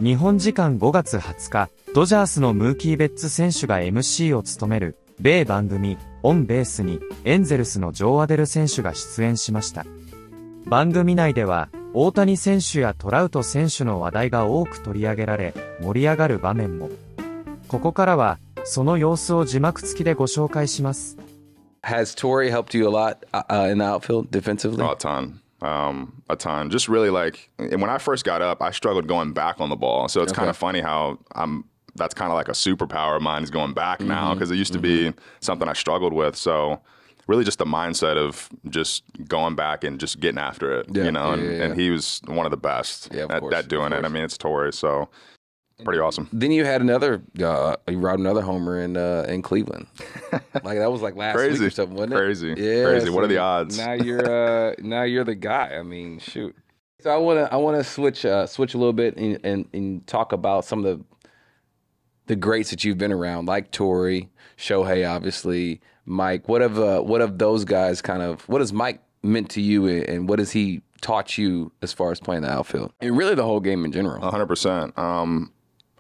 日本時間5月20日、ドジャースのムーキー・ベッツ選手が MC を務める、米番組、オンベースに、エンゼルスのジョー・アデル選手が出演しました。番組内では、大谷選手やトラウト選手の話題が多く取り上げられ、盛り上がる場面も。ここからは、その様子を字幕付きでご紹介します。Has Torrey helped you a lot in the outfield defensively? Oh, a ton. Just really like when I first got up, I struggled going back on the ball. So it's kind of funny how that's kind of like a superpower of mine is going back now because it used to be something I struggled with. So really just the mindset of just going back and just getting after it, you know, and he was one of the best at doing it. I mean, it's Torrey, so pretty awesome. Then you had another, you robbed another homer in Cleveland. Like that was like last week or something, wasn't it? Crazy. So what are the odds? Now you're the guy. I mean, shoot. So I want to switch a little bit and talk about some of the greats that you've been around, like Torrey, Shohei, obviously, Mike. What have those guys what has Mike meant to you, and what has he taught you as far as playing the outfield and really the whole game in general? 100%.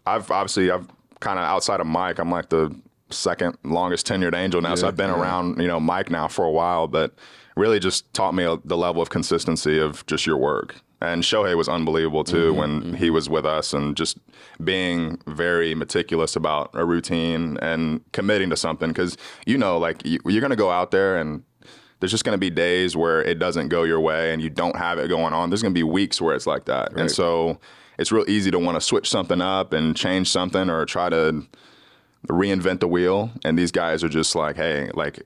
I've kind of outside of Mike, I'm like the second longest tenured Angel now. So I've been around, Mike now for a while, but really just taught me the level of consistency of just your work. And Shohei was unbelievable too when he was with us, and just being very meticulous about a routine and committing to something. Because, like you're going to go out there and there's just going to be days where it doesn't go your way and you don't have it going on. There's going to be weeks where it's like that. Right. And so it's real easy to want to switch something up and change something or try to reinvent the wheel. And these guys are just like, hey, like,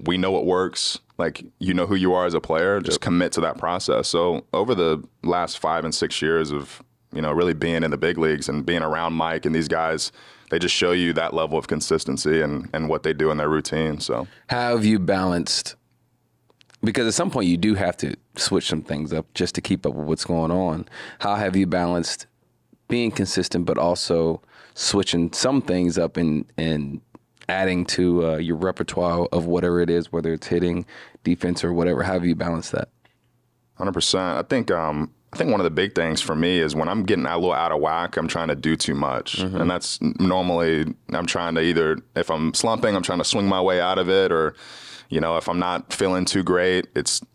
we know what works. Like, you know who you are as a player. Just commit to that process. So over the last 5 and 6 years of, really being in the big leagues and being around Mike and these guys, they just show you that level of consistency and what they do in their routine. So how have you balanced? Because at some point you do have to switch some things up just to keep up with what's going on. How have you balanced being consistent, but also switching some things up and adding to your repertoire of whatever it is, whether it's hitting, defense, or whatever? How have you balanced that? 100%. I think one of the big things for me is when I'm getting a little out of whack, I'm trying to do too much. And that's normally, I'm trying to either, if I'm slumping, I'm trying to swing my way out of it, or if I'm not feeling too great,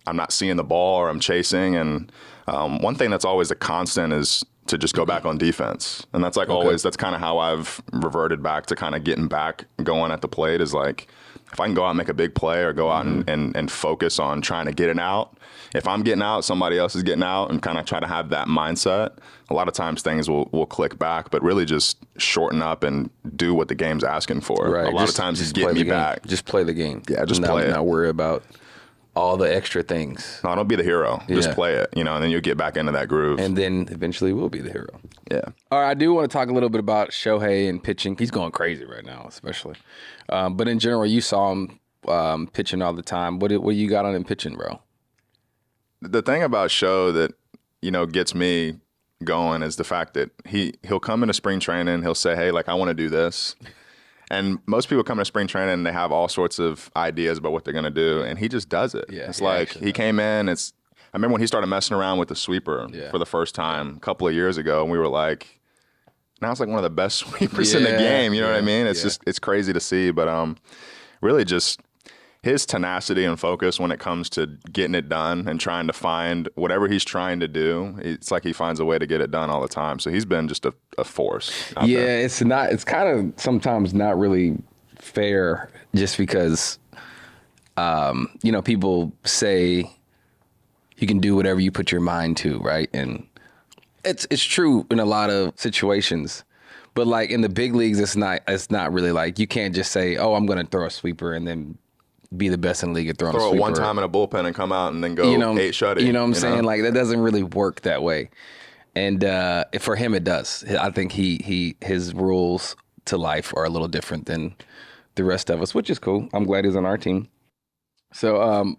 I'm not seeing the ball or I'm chasing. And one thing that's always a constant is to just go back on defense. And that's like always, that's kind of how I've reverted back to kind of getting back going at the plate, is like, if I can go out and make a big play or go out and focus on trying to get it out. If I'm getting out, somebody else is getting out, and kind of try to have that mindset. A lot of times things will click back, but really just shorten up and do what the game's asking for. Right. A lot of times just get me back. Just play the game. Yeah, just play it. Not worry about all the extra things. No, don't be the hero. Just play it, and then you'll get back into that groove. And then eventually we'll be the hero. Yeah. All right, I do want to talk a little bit about Shohei and pitching. He's going crazy right now, especially. But in general, you saw him pitching all the time. What you got on him pitching, bro? The thing about Sho that, gets me going is the fact that he'll come into spring training, he'll say, hey, like, I want to do this. And most people come to spring training and they have all sorts of ideas about what they're going to do, and he just does it. Yeah, it's like he came in, I remember when he started messing around with the sweeper for the first time a couple of years ago, and we were like, now it's like one of the best sweepers in the game, you know what I mean? It's just, it's crazy to see, but really just his tenacity and focus when it comes to getting it done and trying to find whatever he's trying to do, it's like he finds a way to get it done all the time. So he's been just a force out there. It's kind of sometimes not really fair, just because, people say you can do whatever you put your mind to, right? And it's true in a lot of situations. But like in the big leagues, it's not really like, you can't just say, oh, I'm going to throw a sweeper and then be the best in the league at throwing a sweeper. Throw it one time in a bullpen and come out and then go 8 shutty. You know what I'm saying? Like, that doesn't really work that way. And for him, it does. I think his rules to life are a little different than the rest of us, which is cool. I'm glad he's on our team. So,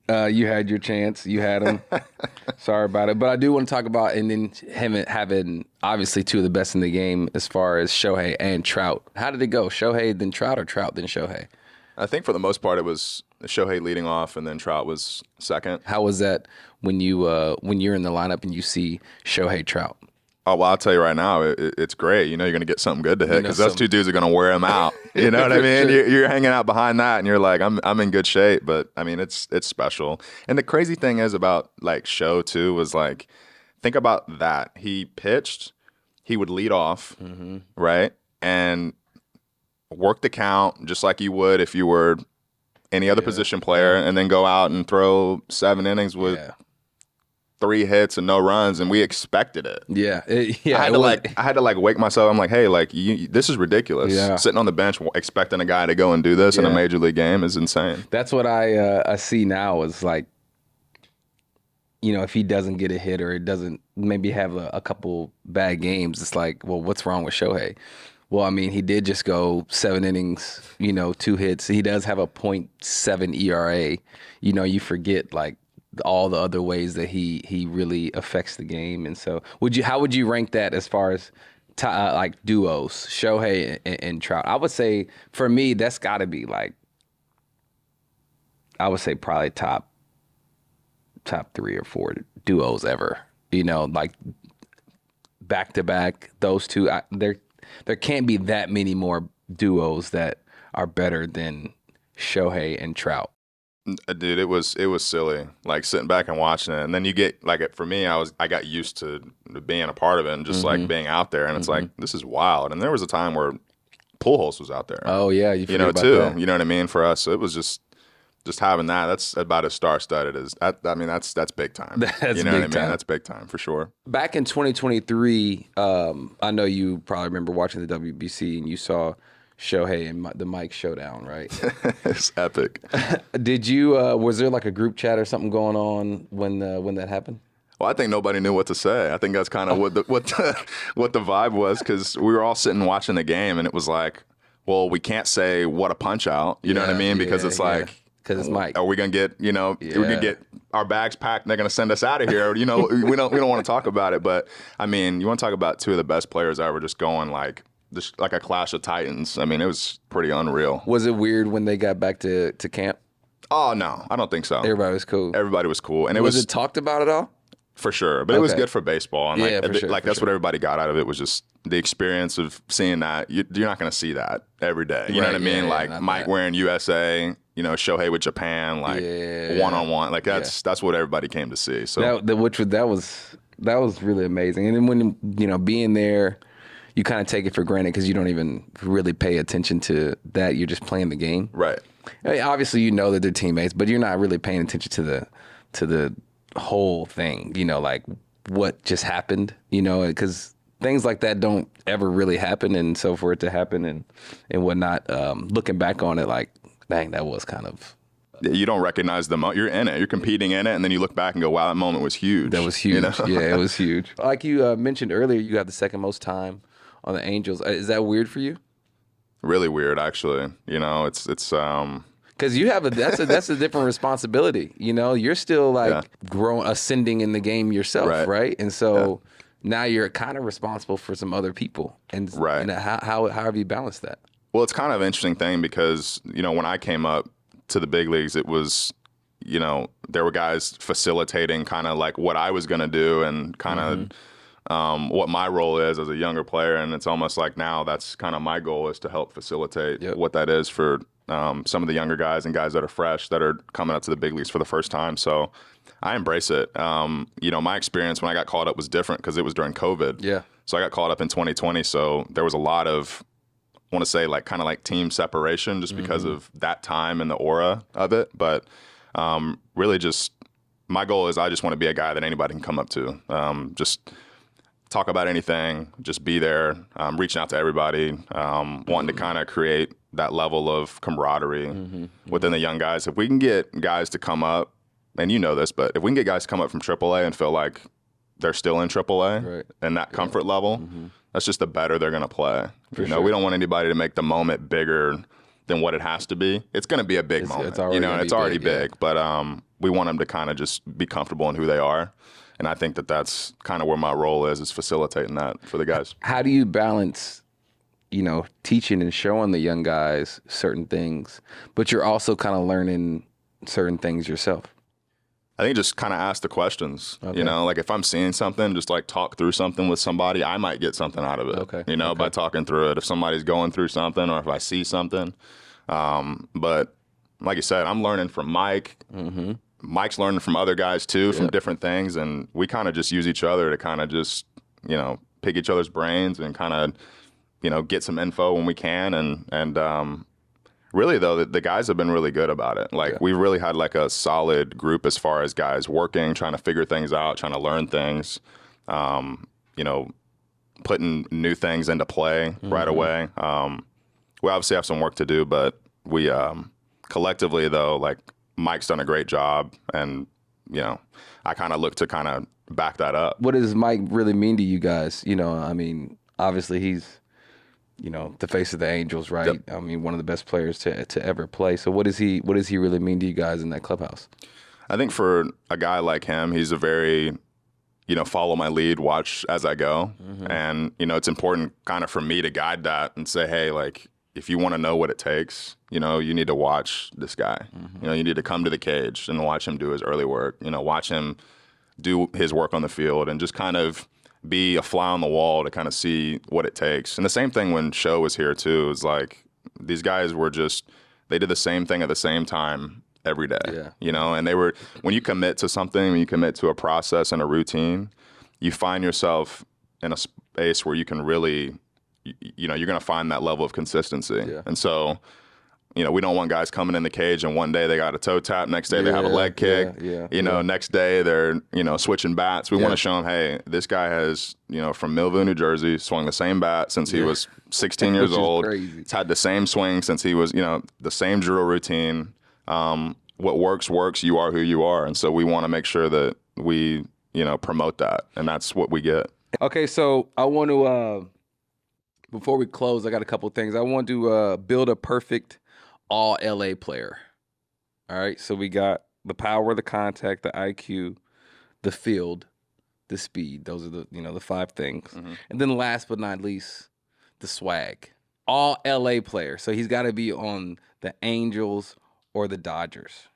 you had your chance. You had him. Sorry about it. But I do want to talk about, and then him having obviously two of the best in the game as far as Shohei and Trout. How did it go? Shohei then Trout, or Trout then Shohei? I think for the most part it was Shohei leading off, and then Trout was second. How was that when you're in the lineup and you see Shohei Trout? Oh, well, I'll tell you right now, it's great. You know, you're going to get something good to hit because those two dudes are going to wear him out. You know what I mean? You're hanging out behind that and you're like, I'm in good shape. But I mean, it's special. And the crazy thing is about like Show too was like, think about that. He pitched, he would lead off, right? And work the count just like you would if you were any other position player, and then go out and throw 7 innings with 3 hits and no runs, and we expected it. I had to wake myself. I'm like, hey, like this is ridiculous. Sitting on the bench expecting a guy to go and do this in a major league game is insane. That's what I see now is like, you know, if he doesn't get a hit or it doesn't maybe have a couple bad games, it's like, well, what's wrong with Shohei? Well, I mean, he did just go 7 innings, you know, 2 hits. He does have a .7 ERA. You know, you forget like all the other ways that he really affects the game. And so, how would you rank that as far as like duos, Shohei and Trout? I would say for me, that's got to be like, I would say probably top 3 or 4 duos ever. You know, like back to back, those two. There can't be that many more duos that are better than Shohei and Trout. Dude, it was silly, like sitting back and watching it, and then you get like, for me, I got used to being a part of it and just like being out there, and it's like, this is wild. And there was a time where Pujols was out there. Oh yeah, you know too. That. You know what I mean? For us, it was just having that. That's about as star-studded as that. I mean, that's big time. That's you know big what I mean? time. That's big time for sure. Back in 2023, I know you probably remember watching the WBC and you saw Shohei and the Mike showdown, right? It's epic. Did you? Was there like a group chat or something going on when that happened? Well, I think nobody knew what to say. I think that's kind of what the vibe was, because we were all sitting watching the game, and it was like, well, we can't say what a punch out. You know what I mean? Because it's like. Because it's Mike. Are we gonna get, you know, we're gonna get our bags packed and they're gonna send us out of here? You know, we don't want to talk about it. But I mean, you want to talk about 2 of the best players ever just going like a clash of titans. I mean, it was pretty unreal. Was it weird when they got back to camp? Oh no, I don't think so. Everybody was cool. Everybody was cool, and was it talked about at all? For sure, but it was good for baseball. And for sure. That's what everybody got out of it, was just the experience of seeing that. You're not going to see that every day. You know what I mean? Like Mike wearing USA, you know, Shohei with Japan, like one-on-one. Like that's what everybody came to see. So that was really amazing. And then when, you know, being there, you kind of take it for granted because you don't even really pay attention to that. You're just playing the game. Right. I mean, obviously, you know that they're teammates, but you're not really paying attention to the whole thing, you know, like what just happened, you know, because things like that don't ever really happen. And so for it to happen and whatnot, looking back on it, like, dang, that was kind of. You don't recognize the moment. You're in it. You're competing in it. And then you look back and go, wow, that moment was huge. That was huge. You know? Yeah, it was huge. Like you mentioned earlier, you got the second most time on the Angels. Is that weird for you? Really weird, actually. You know, it's because you have that's a different responsibility. You know, you're still like ascending in the game yourself, right? And so now you're kind of responsible for some other people. And how have you balanced that? Well, it's kind of an interesting thing because, you know, when I came up to the big leagues, it was, you know, there were guys facilitating kind of like what I was going to do and kind of what my role is as a younger player. And it's almost like now that's kind of my goal, is to help facilitate what that is for some of the younger guys and guys that are fresh that are coming up to the big leagues for the first time. So I embrace it. You know, my experience when I got called up was different because it was during COVID. Yeah. So I got called up in 2020. So there was a lot of, I want to say, like kind of like team separation just because of that time and the aura of it. But really just my goal is I just want to be a guy that anybody can come up to. Just talk about anything, just be there, reaching out to everybody, wanting to kind of create that level of camaraderie within the young guys. If we can get guys to come up, and you know this, but if we can get guys to come up from AAA and feel like they're still in AAA and that comfort level, that's just the better they're going to play. You know, we don't want anybody to make the moment bigger than what it has to be. It's going to be a big moment, you know, and it's already big. But we want them to kind of just be comfortable in who they are. And I think that that's kind of where my role is facilitating that for the guys. How do you balance, you know, teaching and showing the young guys certain things, but you're also kind of learning certain things yourself? I think just kind of ask the questions, you know, like if I'm seeing something, just like talk through something with somebody, I might get something out of it, you know, by talking through it. If somebody's going through something or if I see something. But like you said, I'm learning from Mike. Mike's learning from other guys too, from different things. And we kind of just use each other to kind of just, you know, pick each other's brains and kind of, you know, get some info when we can. And really, though, the guys have been really good about it. Like, we've really had, like, a solid group as far as guys working, trying to figure things out, trying to learn things, you know, putting new things into play right away. We obviously have some work to do, but we collectively, though, like, Mike's done a great job. And, you know, I kind of look to kind of back that up. What does Mike really mean to you guys? You know, I mean, obviously he's, you know, the face of the Angels, right? Yep. I mean, one of the best players to ever play. So what does he really mean to you guys in that clubhouse? I think for a guy like him, he's a very, you know, follow my lead, watch as I go. And, you know, it's important kind of for me to guide that and say, hey, like, if you want to know what it takes, you know, you need to watch this guy. You know, you need to come to the cage and watch him do his early work, you know, watch him do his work on the field and just kind of be a fly on the wall to kind of see what it takes. And the same thing when Show was here too, is like these guys were just, they did the same thing at the same time every day, you know, and they were, when you commit to something, when you commit to a process and a routine, you find yourself in a space where you can really, you know, you're going to find that level of consistency. And so, you know, we don't want guys coming in the cage and one day they got a toe tap, next day they have a leg kick, you know, next day they're, you know, switching bats. We want to show them, hey, this guy has, you know, from Millville, New Jersey, swung the same bat since he was 16 years old. He's had the same swing since he was, you know, the same drill routine. What works, works. You are who you are. And so we want to make sure that we, you know, promote that. And that's what we get. Okay, so I want to, before we close, I got a couple of things. I want to build a perfect all LA player. All right, so we got the power, the contact, the IQ, the field, the speed. Those are the, you know, the 5 things. And then last but not least, the swag. All LA player. So he's got to be on the Angels or the Dodgers.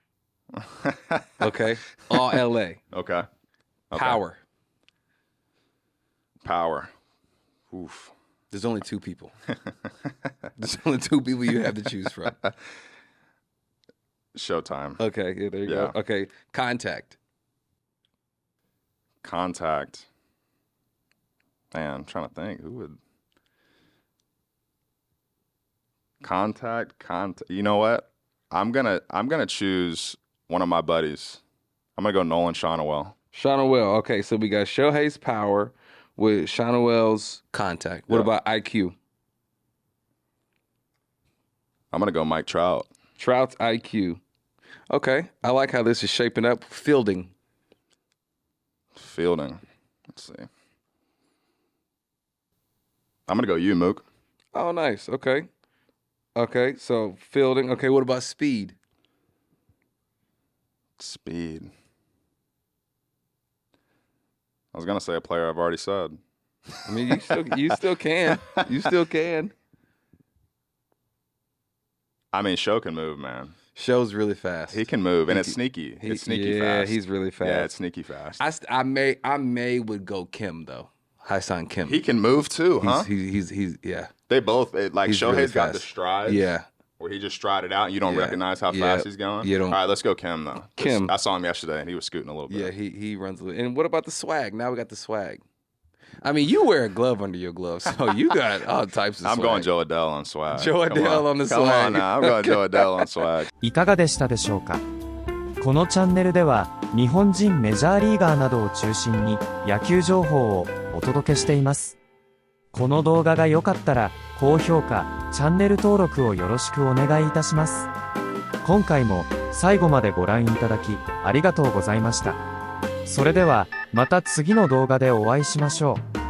Okay? All LA. Okay. Power. Power. Oof. There's only 2 people. There's only 2 people you have to choose from. Showtime. Okay, yeah, there you go. Okay, contact. Contact. Man, I'm trying to think. Who would... Contact. You know what? I'm gonna choose one of my buddies. I'm gonna go Nolan Shonowell. Shonowell. Okay, so we got Shohei's power with Shonowell's contact. What about IQ? I'm gonna go Mike Trout. Trout's IQ. Okay, I like how this is shaping up. Fielding. Fielding. Let's see. I'm gonna go you, Mook. Oh, nice. Okay. Okay, so fielding. Okay, what about speed? Speed. I was gonna say a player I've already said. I mean, you still can. You still can. I mean, Show can move, man. Show's really fast. He can move, and it's sneaky. It's sneaky fast. Yeah, he's really fast. Yeah, it's sneaky fast. I may would go Kim though. Hye-San Kim. He can move too, huh? He's yeah. They both like He's Shohei's really got the fast. strides. Yeah. Where he just strided out, and you don't recognize how fast he's going. You don't. All right, let's go Kim though. Kim. I saw him yesterday, and he was scooting a little bit. Yeah, he runs a little. And what about the swag? Now we got the swag. I mean, you wear a glove under your glove, so you got all types of swag. I'm going Joe Adele on swag. Joe Adele on the swag. Come on now, I'm going Joe Adele on swag. いかがでしたでしょうか。このチャンネルでは日本人メジャーリーガーなどを中心に野球情報をお届けしています。この動画が良かったら高評価、チャンネル登録をよろしくお願いいたします。今回も最後までご覧いただきありがとうございました。それではまた次の動画でお会いしましょう。